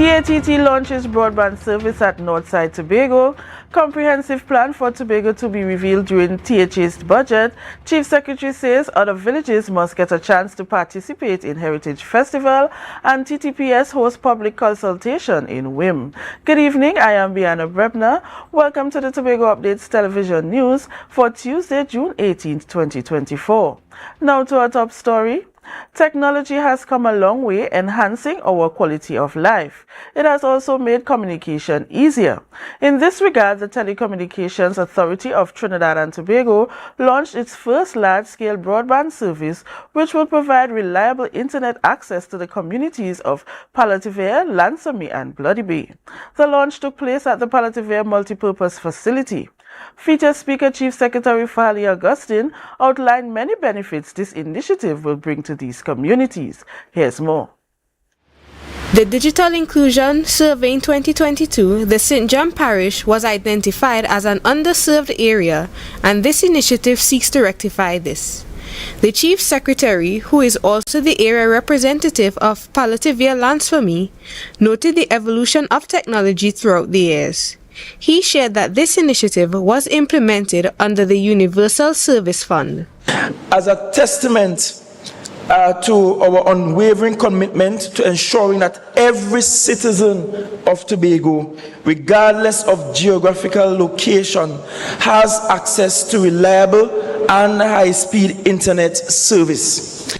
PATT launches broadband service at Northside Tobago. Comprehensive plan for Tobago to be revealed during THA's budget. Chief Secretary says other villages must get a chance to participate in Heritage Festival, and TTPS hosts public consultation in WIM. Good evening, I am Bianna Brebner. Welcome to the Tobago Updates Television News for Tuesday, June 18, 2024. Now to our top story. Technology has come a long way enhancing our quality of life. It has also made communication easier. In this regard, the Telecommunications Authority of Trinidad and Tobago launched its first large-scale broadband service, which will provide reliable internet access to the communities of Palativere, Lansome, and Bloody Bay. The launch took place at the Palativere Multipurpose Facility. Featured Speaker Chief Secretary Fali Augustine outlined many benefits this initiative will bring to these communities. Here's more. The Digital Inclusion Survey in 2022, the St. John Parish was identified as an underserved area, and this initiative seeks to rectify this. The Chief Secretary, who is also the area representative of Palativere Lansome, noted the evolution of technology throughout the years. He shared that this initiative was implemented under the Universal Service Fund. As a testament to our unwavering commitment to ensuring that every citizen of Tobago, regardless of geographical location, has access to reliable and high-speed internet service.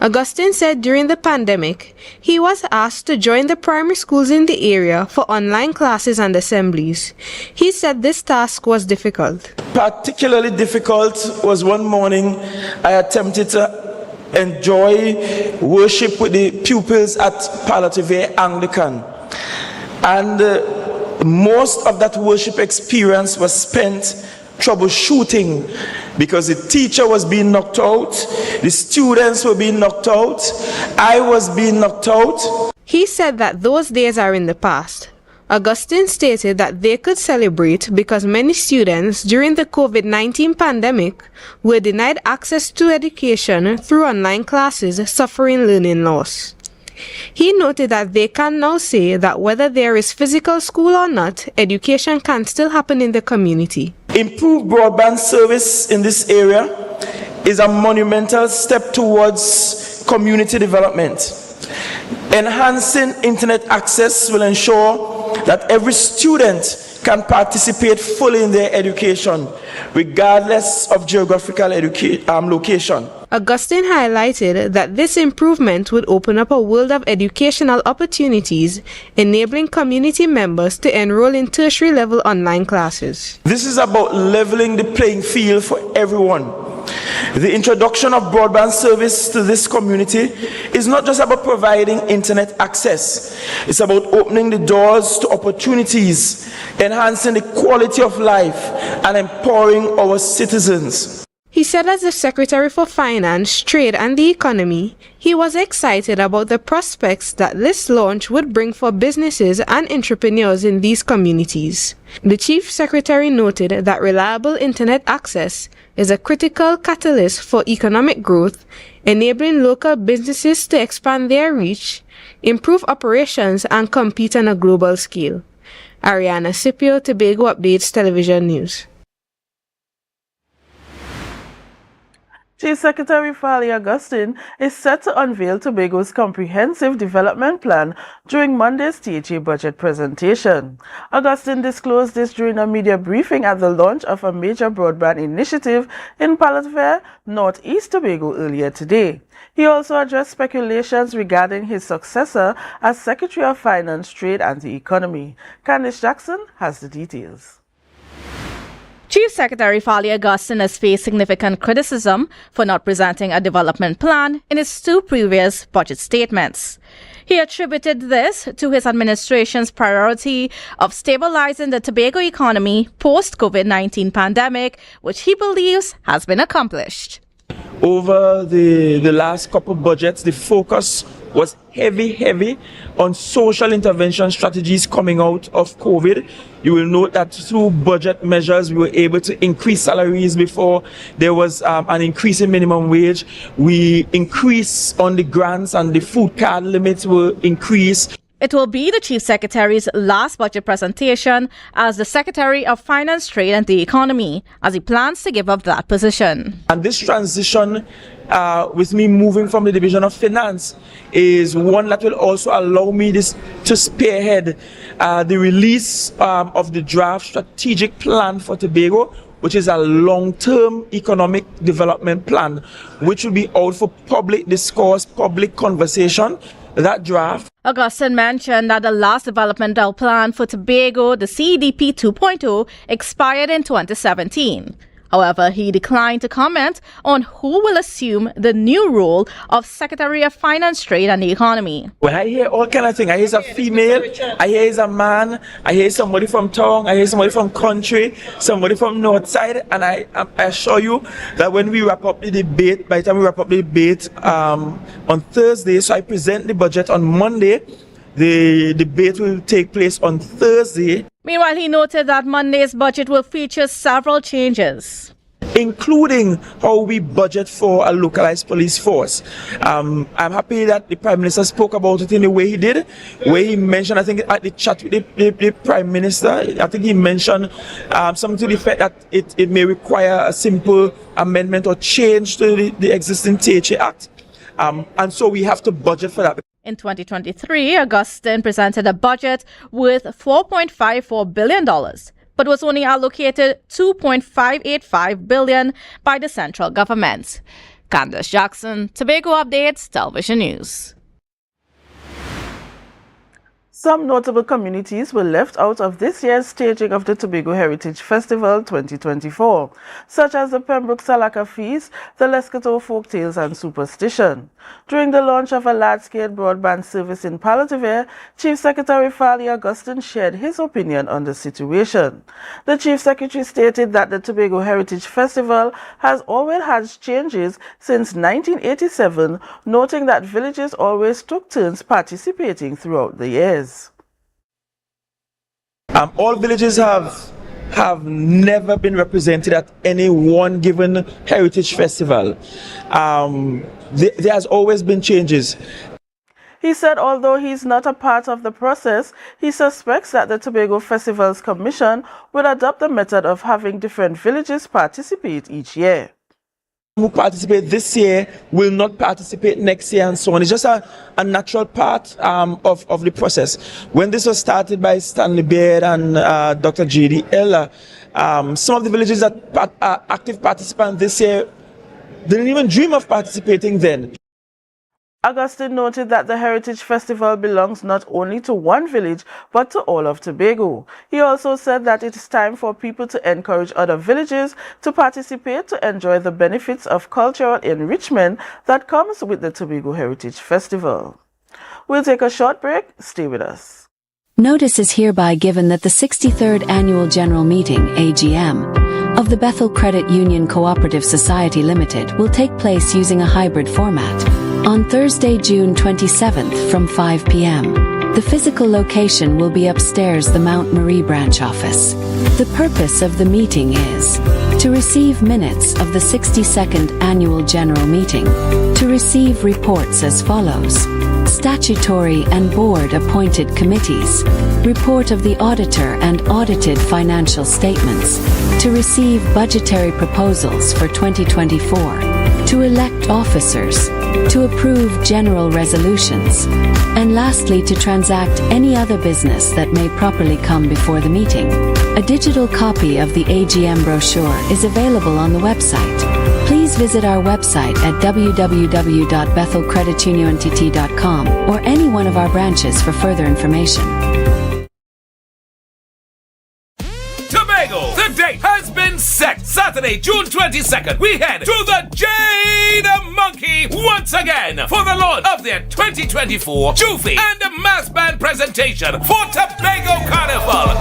Augustine said during the pandemic, he was asked to join the primary schools in the area for online classes and assemblies. He said this task was difficult. Particularly difficult was one morning I attempted to enjoy worship with the pupils at Palativere Anglican. And most of that worship experience was spent troubleshooting because the teacher was being knocked out, the students were being knocked out, I was being knocked out. He said that those days are in the past. Augustine stated that they could celebrate because many students during the COVID-19 pandemic were denied access to education through online classes, suffering learning loss. He noted that they can now say that whether there is physical school or not, education can still happen in the community. Improved broadband service in this area is a monumental step towards community development. Enhancing internet access will ensure that every student can participate fully in their education, regardless of geographical location. Augustine highlighted that this improvement would open up a world of educational opportunities, enabling community members to enroll in tertiary-level online classes. This is about leveling the playing field for everyone. The introduction of broadband service to this community is not just about providing internet access. It's about opening the doors to opportunities, enhancing the quality of life, and empowering our citizens. He said as the Secretary for Finance, Trade and the Economy, he was excited about the prospects that this launch would bring for businesses and entrepreneurs in these communities. The Chief Secretary noted that reliable internet access is a critical catalyst for economic growth, enabling local businesses to expand their reach, improve operations, and compete on a global scale. Ariana Scipio, Tobago Updates Television News. Chief Secretary Fali Augustine is set to unveil Tobago's comprehensive development plan during Monday's THA budget presentation. Augustine disclosed this during a media briefing at the launch of a major broadband initiative in Palativere, Northeast Tobago earlier today. He also addressed speculations regarding his successor as Secretary of Finance, Trade and the Economy. Candice Jackson has the details. Chief Secretary Fali Augustine has faced significant criticism for not presenting a development plan in his two previous budget statements. He attributed this to his administration's priority of stabilizing the Tobago economy post-COVID-19 pandemic, which he believes has been accomplished. Over the last couple of budgets, the focus was heavy on social intervention strategies coming out of COVID. You will note that through budget measures, we were able to increase salaries before there was an increase in minimum wage. We increased on the grants and the food card limits were increased. It will be the Chief Secretary's last budget presentation as the Secretary of Finance, Trade and the Economy, as he plans to give up that position. And this transition with me moving from the Division of Finance is one that will also allow me to spearhead the release of the draft strategic plan for Tobago, which is a long-term economic development plan, which will be out for public discourse, public conversation. That draft. Augustine mentioned that the last developmental plan for Tobago, the CEDP 2.0, expired in 2017. However, he declined to comment on who will assume the new role of Secretary of Finance, Trade and the Economy. When I hear all kind of things, I hear a female, I hear a man, I hear somebody from town, I hear somebody from country, somebody from north side, and I assure you that when we wrap up the debate, by the time we wrap up the debate on Thursday, so I present the budget on Monday, the debate will take place on Thursday. Meanwhile, he noted that Monday's budget will feature several changes, including how we budget for a localized police force. I'm happy that the Prime Minister spoke about it in the way he did, where he mentioned, I think at the chat with the Prime Minister, I think he mentioned something to the effect that it may require a simple amendment or change to the existing THA Act. And so we have to budget for that. In 2023, Augustine presented a budget worth $4.54 billion, but was only allocated $2.585 billion by the central government. Candace Jackson, Tobago Updates, Television News. Some notable communities were left out of this year's staging of the Tobago Heritage Festival 2024, such as the Pembroke Salaka Feast, the Lescotho Folktales and Superstition. During the launch of a large-scale broadband service in Palatavere, Chief Secretary Fali Augustine shared his opinion on the situation. The Chief Secretary stated that the Tobago Heritage Festival has always had changes since 1987, noting that villages always took turns participating throughout the years. All villages have never been represented at any one given heritage festival. There has always been changes. He said although he is not a part of the process, he suspects that the Tobago Festivals Commission will adopt the method of having different villages participate each year. Who participate this year will not participate next year and so on. It's just a natural part of the process. When this was started by Stanley Baird and Dr. J.D. Eller, some of the villages that are active participants this year didn't even dream of participating then. Augustine noted that the Heritage Festival belongs not only to one village, but to all of Tobago. He also said that it is time for people to encourage other villages to participate to enjoy the benefits of cultural enrichment that comes with the Tobago Heritage Festival. We'll take a short break. Stay with us. Notice is hereby given that the 63rd Annual General Meeting, AGM, of the Bethel Credit Union Cooperative Society Limited will take place using a hybrid format on Thursday, June 27th from 5 p.m. The physical location will be upstairs the Mount Marie branch office. The purpose of the meeting is to receive minutes of the 62nd Annual General Meeting, to receive reports as follows: statutory and board-appointed committees, report of the auditor and audited financial statements, to receive budgetary proposals for 2024, to elect officers, to approve general resolutions, and lastly to transact any other business that may properly come before the meeting. A digital copy of the AGM brochure is available on the website. Please visit our website at www.bethelcredituniontt.com or any one of our branches for further information. Tobago, the date has been set. Saturday, June 22nd, we head to the Jade Monkey once again for the launch of their 2024 Jufi and Mass Band presentation for Tobago Carnival.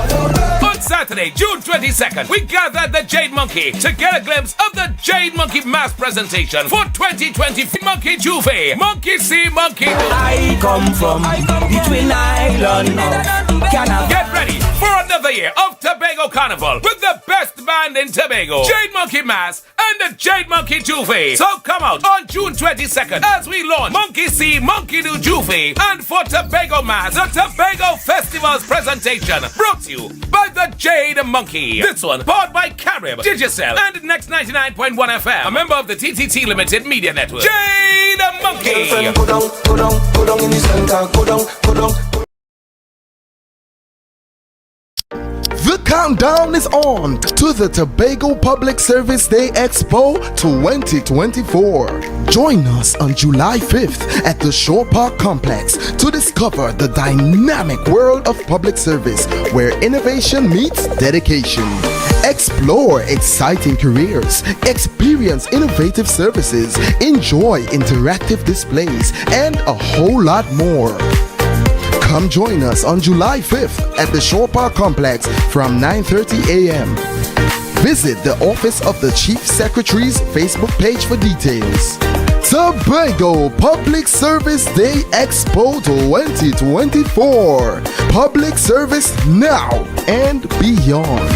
On Saturday, June 22nd, we gather at the Jade Monkey to get a glimpse of the Jade Monkey Mass presentation for 2024 Monkey Jufi, Monkey See, Monkey Do. I come from the Twin Island. Get ready for another year of Tobago Carnival with the best band in Tobago, Jade Monkey Mass and and Jade Monkey Juvie. So come out on June 22nd as we launch Monkey See, Monkey Do Juvie, and for Tobago Mass, the Tobago Festival's presentation, brought to you by the Jade Monkey. This one powered by Carib, Digicel, and Next 99.1 FM, a member of the TTT Limited Media Network. Jade Monkey. Go down in the center, go down. The countdown is on to the Tobago Public Service Day Expo 2024. Join us on July 5th at the Shore Park Complex to discover the dynamic world of public service where innovation meets dedication. Explore exciting careers, experience innovative services, enjoy interactive displays, and a whole lot more. Come join us on July 5th at the Shore Park Complex from 9:30 a.m. Visit the office of the Chief Secretary's Facebook page for details. Tobago Public Service Day Expo 2024. Public service now and beyond.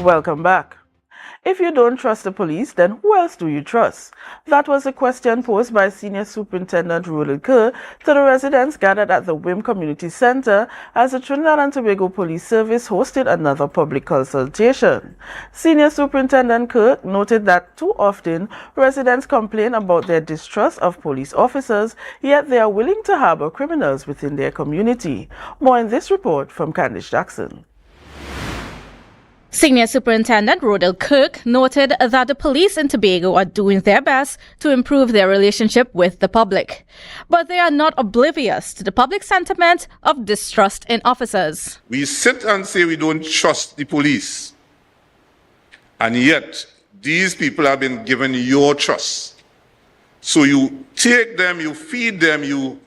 Welcome back. If you don't trust the police, then who else do you trust? That was a question posed by Senior Superintendent Rodel Kerr to the residents gathered at the WIM Community Center as the Trinidad and Tobago Police Service hosted another public consultation. Senior Superintendent Kerr noted that too often residents complain about their distrust of police officers, yet they are willing to harbor criminals within their community. More in this report from Candice Jackson. Senior Superintendent Rodel Kirk noted that the police in Tobago are doing their best to improve their relationship with the public, but they are not oblivious to the public sentiment of distrust in officers. We sit and say we don't trust the police, and yet these people have been given your trust. So you take them, you feed them, you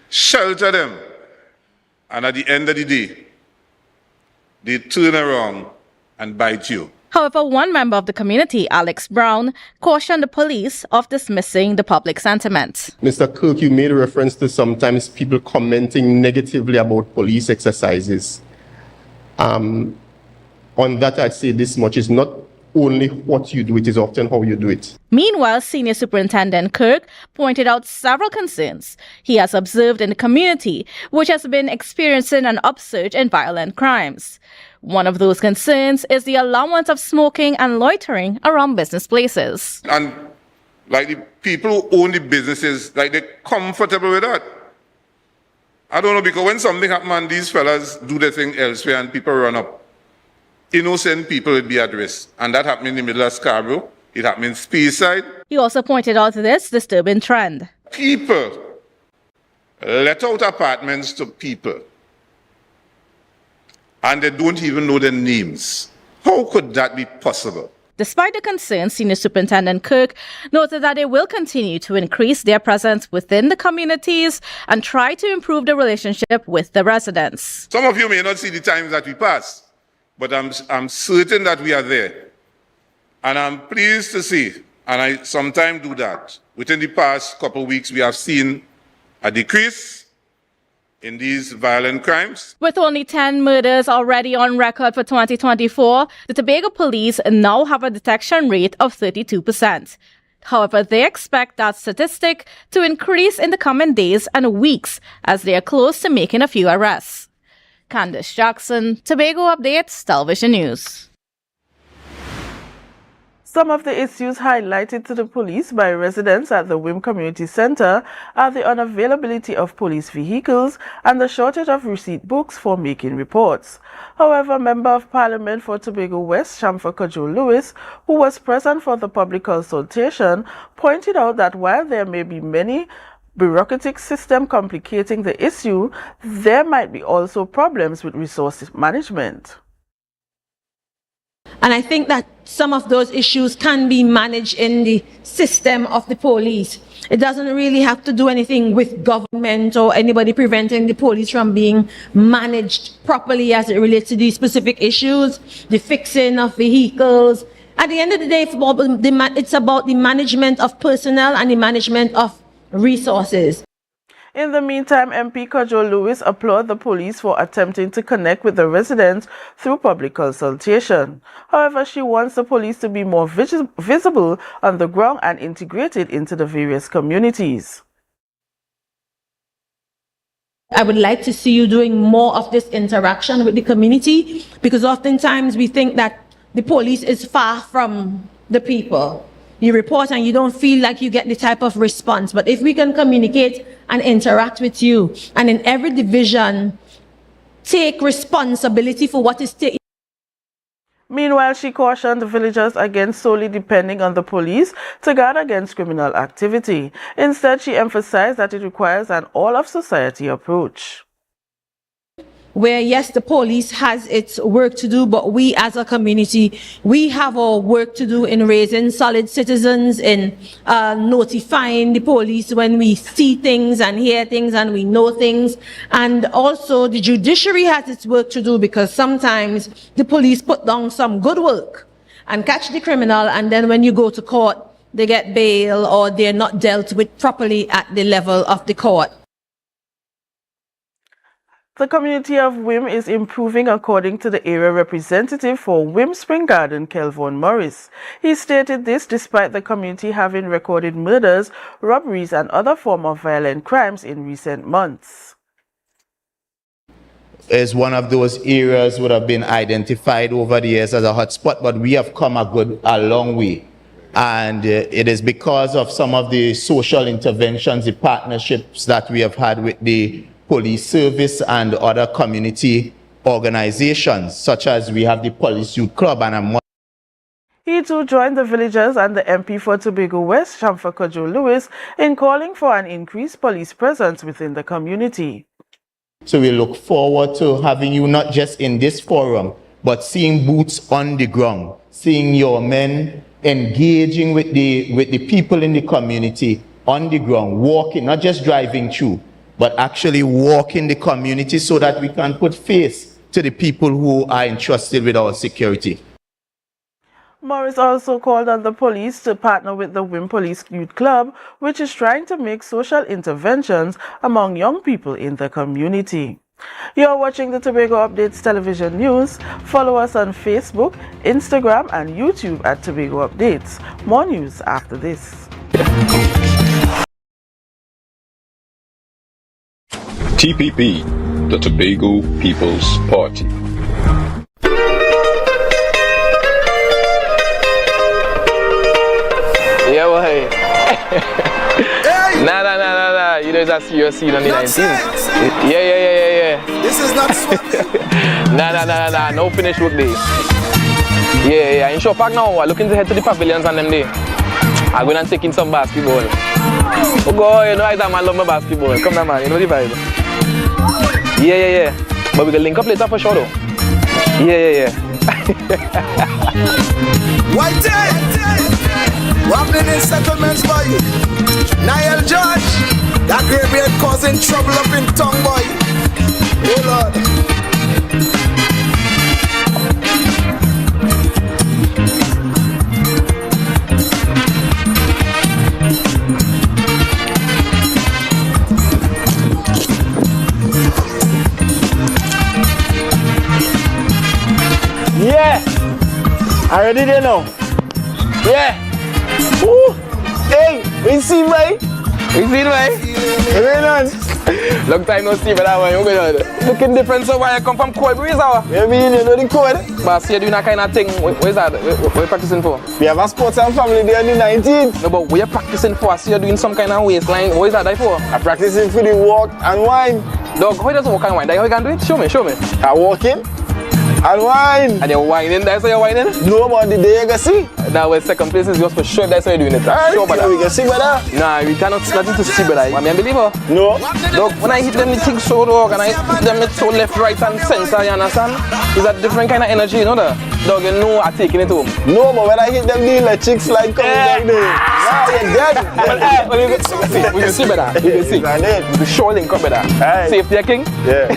shelter them, and at the end of the day, they turn around and bite you. However, one member of the community, Alex Brown, cautioned the police of dismissing the public sentiment. Mr. Kirk, you made a reference to sometimes people commenting negatively about police exercises. On that, I'd say this much: is not only what you do, it is often how you do it. Meanwhile, Senior Superintendent Kirk pointed out several concerns he has observed in the community, which has been experiencing an upsurge in violent crimes. One of those concerns is the allowance of smoking and loitering around business places. And like the people who own the businesses, like they're comfortable with that. I don't know, because when something happens and these fellas do their thing elsewhere and people run up, innocent people would be at risk. And that happened in the middle of Scarborough. It happened in Speyside. He also pointed out this disturbing trend. People let out apartments to people, and they don't even know their names. How could that be possible? Despite the concerns, Senior Superintendent Kirk noted that they will continue to increase their presence within the communities and try to improve the relationship with the residents. Some of you may not see the times that we pass, but I'm certain that we are there. And I'm pleased to see, and I sometimes do that, within the past couple of weeks we have seen a decrease in these violent crimes. With only 10 murders already on record for 2024, the Tobago police now have a detection rate of 32%. However, they expect that statistic to increase in the coming days and weeks as they are close to making a few arrests. Candice Jackson, Tobago Updates, Television News. Some of the issues highlighted to the police by residents at the WIM Community Center are the unavailability of police vehicles and the shortage of receipt books for making reports. However, Member of Parliament for Tobago West, Shamfa Kajol Lewis, who was present for the public consultation, pointed out that while there may be many bureaucratic systems complicating the issue, there might be also problems with resource management. And I think that some of those issues can be managed in the system of the police. It doesn't really have to do anything with government or anybody preventing the police from being managed properly as it relates to these specific issues, the fixing of vehicles. At the end of the day, it's about the management of personnel and the management of resources. In the meantime, MP Kojo Lewis applauded the police for attempting to connect with the residents through public consultation. However, she wants the police to be more visible on the ground and integrated into the various communities. I would like to see you doing more of this interaction with the community, because oftentimes we think that the police is far from the people. You report and you don't feel like you get the type of response. But if we can communicate and interact with you, and in every division, take responsibility for what is taken. Meanwhile, she cautioned the villagers against solely depending on the police to guard against criminal activity. Instead, she emphasized that it requires an all-of-society approach. Where, yes, the police has its work to do, but we as a community, we have our work to do in raising solid citizens, in notifying the police when we see things and hear things and we know things. And also the judiciary has its work to do, because sometimes the police put down some good work and catch the criminal, and then when you go to court, they get bail or they're not dealt with properly at the level of the court. The community of Wim is improving, according to the area representative for Wim Spring Garden, Kelvon Morris. He stated this despite the community having recorded murders, robberies and other forms of violent crimes in recent months. Is one of those areas would have been identified over the years as a hotspot, but we have come a long way. And it is because of some of the social interventions, the partnerships that we have had with the police service and other community organizations, such as we have the Police Youth Club. And he too joined the villagers and the MP for Tobago West, Shamfa Kojo Lewis, in calling for an increased police presence within the community. So we look forward to having you not just in this forum, but seeing boots on the ground, seeing your men engaging with the people in the community on the ground, walking, not just driving through, but actually walking the community so that we can put face to the people who are entrusted with our security. Morris also called on the police to partner with the Wim Police Youth Club, which is trying to make social interventions among young people in the community. You are watching the Tobago Updates Television News. Follow us on Facebook, Instagram and YouTube at Tobago Updates. More news after this. TPP, the Tobago People's Party. Yeah, well, hey. Nah. You know, that's your scene on the 19th. Yeah. This is not fun. Nah. No finish work day. Yeah. In short park now, I'm looking to head to the pavilions and them day. I'm going to take in some basketball. Oh, God, you know, I love my basketball. Come on, man. You know the vibe. Yeah. But we can link up later for sure, though. Yeah. White day! Wobbling in settlements, boy. Niall George, that graveyard causing trouble up in tongue, boy. Oh, Lord. Yeah, I already there now. Yeah. Ooh. Hey, we see right? Very nice. Long time no see, but that one you good. Looking different, so why I come from cold breeze hour? You mean you know the code? But see you doing that kind of thing. What is that? What are you practicing for? We have a sports and family day on the 19th. No, but what are you practicing for? I see you doing some kind of waistline. What is that for? I'm practicing for the walk and wine. Dog, how does walk and wine? How you can do it? Show me. I walk in, And wine. And you're whining, that's how you're whining? Nobody there you can see. Now we're second place is just for sure, that's how you're doing it. Sure, brother. We can see, brother. Nah, we cannot nothing to see, brother. I mean, believer. No. Look, when I hit them the thing so dog and I hit them it so left, right and center, you understand? It's a different kind of energy, you know that? Dog, you know I'm taking it home. No, but when I hit them the electrics like coming down there. Now you're dead. Well, you can see, we can see, brother. You can see. We can sure link up, brother. Safety, king? Yeah.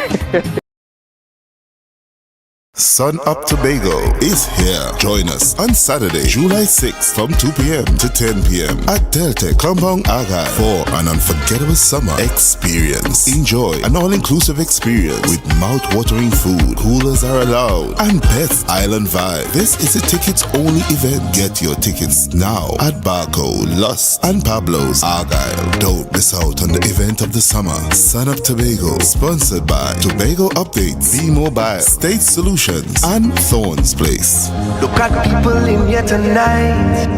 Sun Up Tobago is here. Join us on Saturday, July 6th from 2 p.m. to 10 p.m. at Delta Compound Argyle for an unforgettable summer experience. Enjoy an all-inclusive experience with mouth-watering food, coolers are allowed, and Pets Island vibe. This is a tickets-only event. Get your tickets now at Barco, Lust, and Pablo's Argyle. Don't miss out on the event of the summer. Sun Up Tobago, sponsored by Tobago Updates, B-Mobile, State Solutions, and Thorns Place. Look at people in here tonight.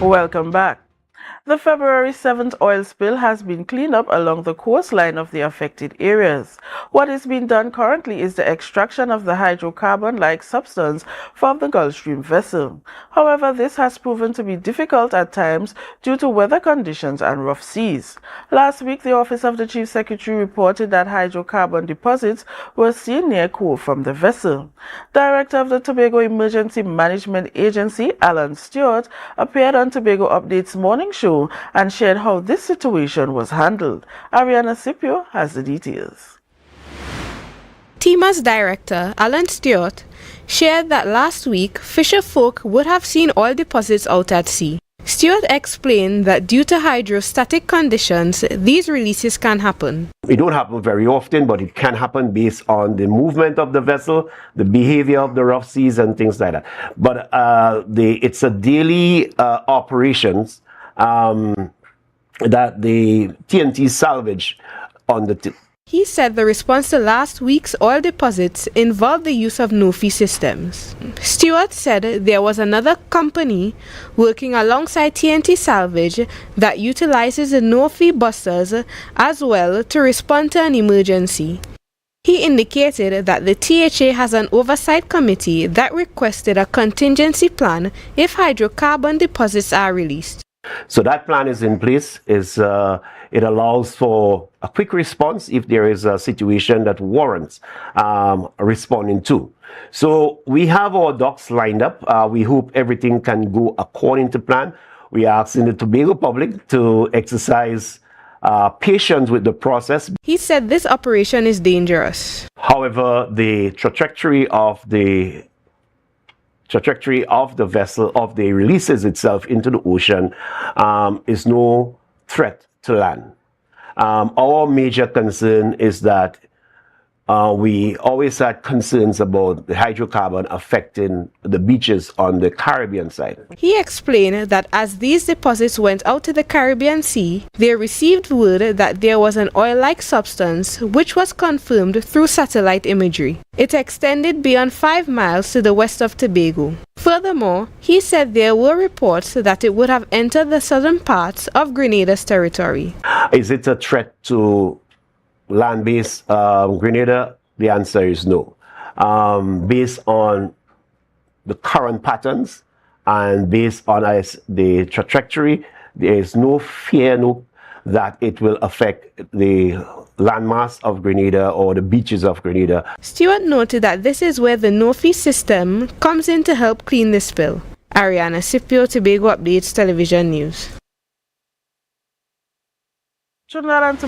Welcome back. The February 7th oil spill has been cleaned up along the coastline of the affected areas. What is being done currently is the extraction of the hydrocarbon-like substance from the Gulfstream vessel. However, this has proven to be difficult at times due to weather conditions and rough seas. Last week, the Office of the Chief Secretary reported that hydrocarbon deposits were seen near Cove from the vessel. Director of the Tobago Emergency Management Agency, Alan Stewart, appeared on Tobago Update's morning show and shared how this situation was handled. Ariana Scipio has the details. TEMA's director, Alan Stewart, shared that last week, fisher folk would have seen oil deposits out at sea. Stewart explained that due to hydrostatic conditions, these releases can happen. It don't happen very often, but it can happen based on the movement of the vessel, the behavior of the rough seas and things like that. But it's a daily operations that the TNT salvage on the He said the response to last week's oil deposits involved the use of no-fee systems. Stewart said there was another company working alongside TNT Salvage that utilizes the no-fee busters as well to respond to an emergency. He indicated that the THA has an oversight committee that requested a contingency plan if hydrocarbon deposits are released. So that plan is in place. It allows for a quick response if there is a situation that warrants responding to. So we have our ducks lined up. We hope everything can go according to plan. We are asking the Tobago public to exercise patience with the process. He said this operation is dangerous. However, the trajectory of the vessel, of the releases itself into the ocean, is no threat to land. Our major concern is that we always had concerns about the hydrocarbon affecting the beaches on the Caribbean side. He explained that as these deposits went out to the Caribbean Sea, they received word that there was an oil-like substance which was confirmed through satellite imagery. It extended beyond 5 miles to the west of Tobago. Furthermore, he said there were reports that it would have entered the southern parts of Grenada's territory. Is it a threat to land-based Grenada? The answer is no. Based on the current patterns and based on the trajectory, there is no fear that it will affect the landmass of Grenada or the beaches of Grenada. Stewart noted that this is where the no-fee system comes in to help clean the spill. Ariana Scipio, Tobago Updates Television News. Trinidad and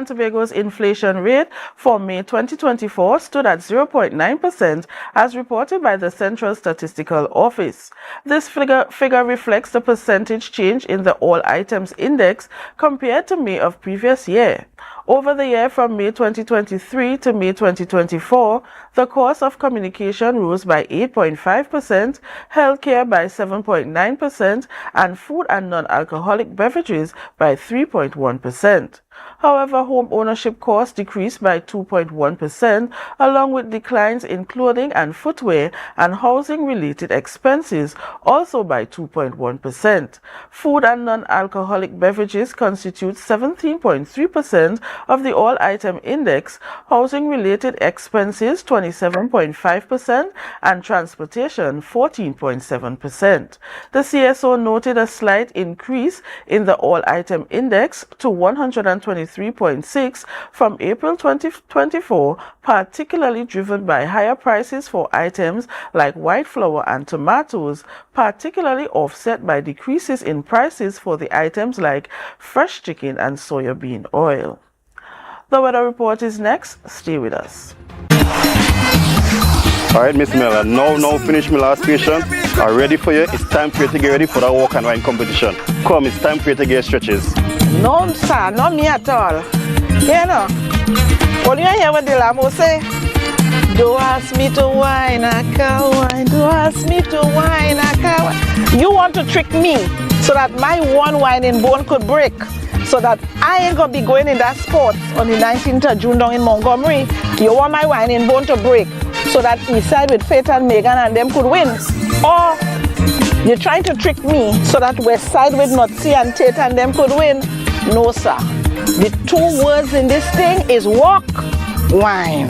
Tobago's inflation rate for May 2024 stood at 0.9% as reported by the Central Statistical Office. This figure reflects the percentage change in the all items index compared to May of previous year. Over the year from May 2023 to May 2024, the cost of communication rose by 8.5%, healthcare by 7.9%, and food and non-alcoholic beverages by 3.1%. However, home ownership costs decreased by 2.1%, along with declines in clothing and footwear and housing-related expenses, also by 2.1%. Food and non-alcoholic beverages constitute 17.3% of the all-item index, housing-related expenses 27.5%, and transportation 14.7%. The CSO noted a slight increase in the all-item index to 123.6 from April 2024, particularly driven by higher prices for items like white flour and tomatoes, particularly offset by decreases in prices for the items like fresh chicken and soya bean oil. The weather report is next. Stay with us. All right, Miss Miller, now finish my last patient. I'm ready for you. It's time for you to get ready for that walk and wine competition. Come, it's time for you to get stretches. No, sir, not me at all. You know, when you hear what the Lamo say, don't ask me to wine, I can't wine. Don't ask me to wine, I can't wine. You want to trick me so that my one whining bone could break, so that I ain't gonna be going in that sport on the 19th of June down in Montgomery. You want my whining bone to break so that Eastside with Faith and Megan and them could win? Or you're trying to trick me so that Westside with Notsi and Tate and them could win? No, sir. The two words in this thing is walk, wine.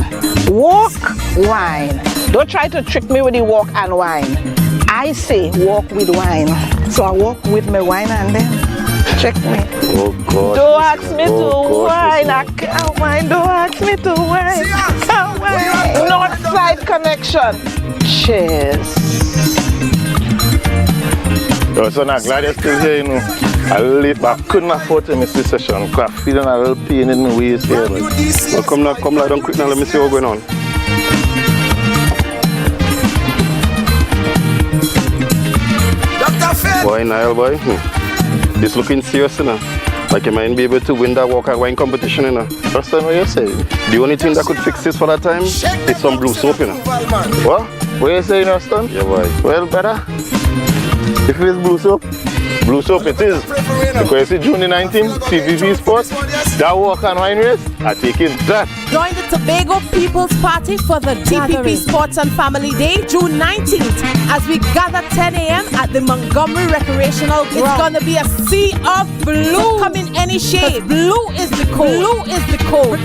Walk, wine. Don't try to trick me with the walk and wine. I say walk with wine. So I walk with my wine and then trick me. Oh, God. Don't ask me to wine. I can't wine. Don't ask me to wine. I can't wine. Northside connection. Cheers. So I'm glad you're still here, you know. I couldn't afford to miss this session because I'm feeling a little pain in the waist here. But come now, don't quick now, let me see what's going on. Boy, Niall, boy, this looking serious, you know. Like you might be able to win that walk and wine competition, you know. Understand what you're saying? The only thing that could fix this for that time is some blue soap, you know. What? What you saying, Aston? Yeah, boy. Well, better. If it is blue soap it is. Because you see June the 19th, CVV Sports, that walk and wine race, I take in that. Join the Tobago People's Party for the TPP Sports and Family Day, June 19th, as we gather 10 a.m. at the Montgomery Recreational Ground. It's gonna be a sea of blue. So come in any shade. Blue is the code. Blue is the code.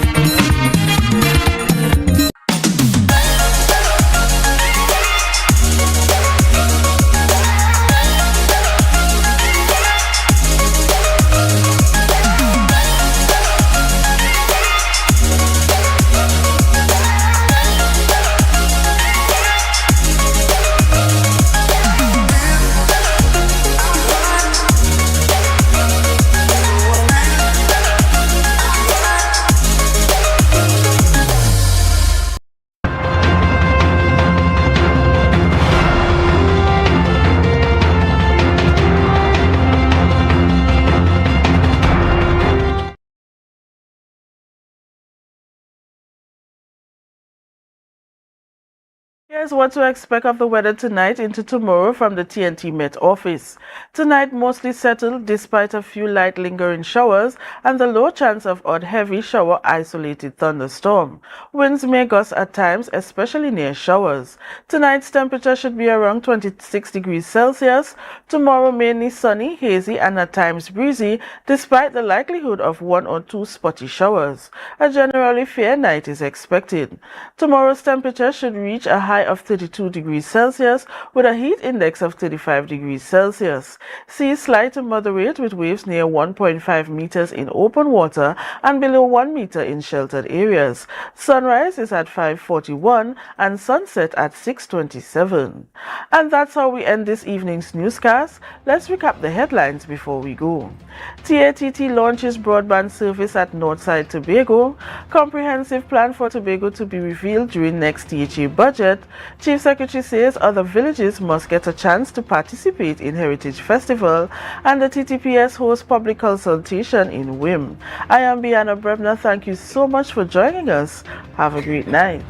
Here's what to expect of the weather tonight into tomorrow from the TNT Met office. Tonight mostly settled despite a few light lingering showers and the low chance of odd heavy shower isolated thunderstorm. Winds may gust at times, especially near showers. Tonight's temperature should be around 26 degrees Celsius. Tomorrow mainly sunny, hazy and at times breezy despite the likelihood of 1 or 2 spotty showers. A generally fair night is expected. Tomorrow's temperature should reach a high of 32 degrees Celsius with a heat index of 35 degrees Celsius. Seas slight to moderate with waves near 1.5 meters in open water and below 1 meter in sheltered areas. Sunrise is at 5:41 and sunset at 6:27. And that's how we end this evening's newscast. Let's recap the headlines before we go. TATT launches broadband service at Northside Tobago. Comprehensive plan for Tobago to be revealed during next THA budget. Chief Secretary says other villages must get a chance to participate in Heritage Festival, and the TTPS hosts public consultation in Wim. I am Biana Brebner. Thank you so much for joining us. Have a great night.